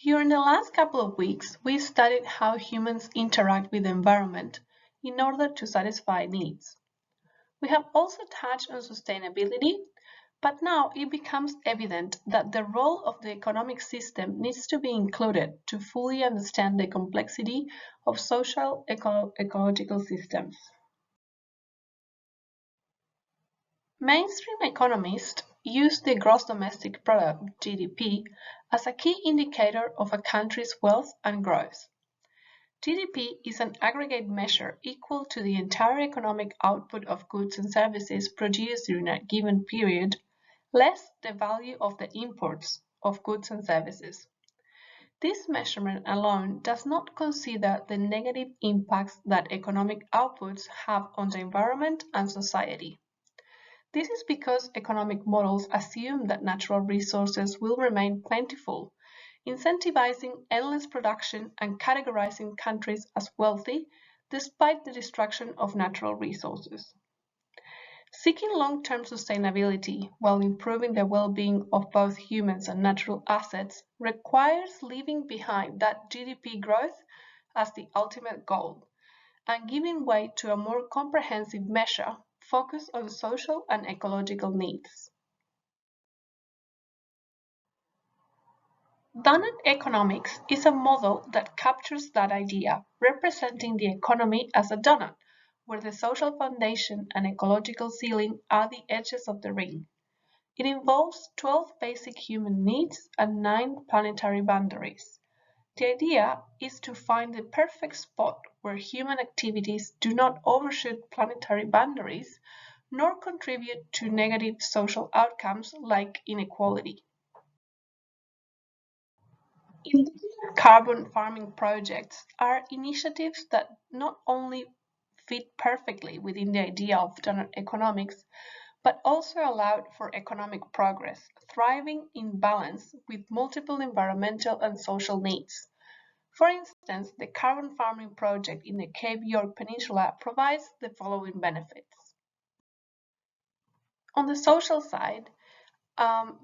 During the last couple of weeks, we studied how humans interact with the environment in order to satisfy needs. We have also touched on sustainability, but now it becomes evident that the role of the economic system needs to be included to fully understand the complexity of social ecological systems. Mainstream economists use the gross domestic product (GDP) as a key indicator of a country's wealth and growth. GDP is an aggregate measure equal to the entire economic output of goods and services produced during a given period, less the value of the imports of goods and services. This measurement alone does not consider the negative impacts that economic outputs have on the environment and society. This is because economic models assume that natural resources will remain plentiful, incentivizing endless production and categorizing countries as wealthy despite the destruction of natural resources. Seeking long-term sustainability while improving the well-being of both humans and natural assets requires leaving behind that GDP growth as the ultimate goal and giving way to a more comprehensive measure focused on social and ecological needs. Donut economics is a model that captures that idea, representing the economy as a donut, where the social foundation and ecological ceiling are the edges of the ring. It involves 12 basic human needs and 9 planetary boundaries. The idea is to find the perfect spot where human activities do not overshoot planetary boundaries nor contribute to negative social outcomes like inequality. Indigenous carbon farming projects are initiatives that not only fit perfectly within the idea of donut economics, but also allowed for economic progress, thriving in balance with multiple environmental and social needs. For instance, the carbon farming project in the Cape York Peninsula provides the following benefits. On the social side,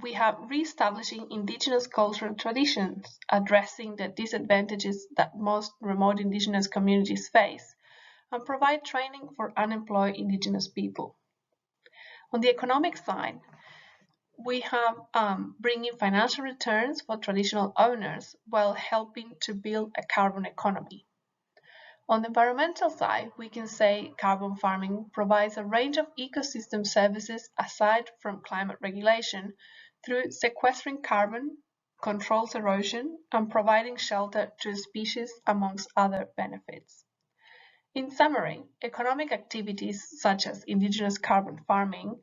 we have re-establishing indigenous cultural traditions, addressing the disadvantages that most remote indigenous communities face, and provide training for unemployed indigenous people. On the economic side, we have bringing financial returns for traditional owners while helping to build a carbon economy. On the environmental side, we can say carbon farming provides a range of ecosystem services aside from climate regulation through sequestering carbon, controls erosion, and providing shelter to species amongst other benefits. In summary, economic activities such as indigenous carbon farming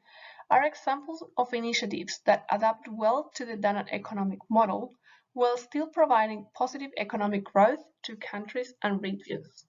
are examples of initiatives that adapt well to the donut economic model while still providing positive economic growth to countries and regions.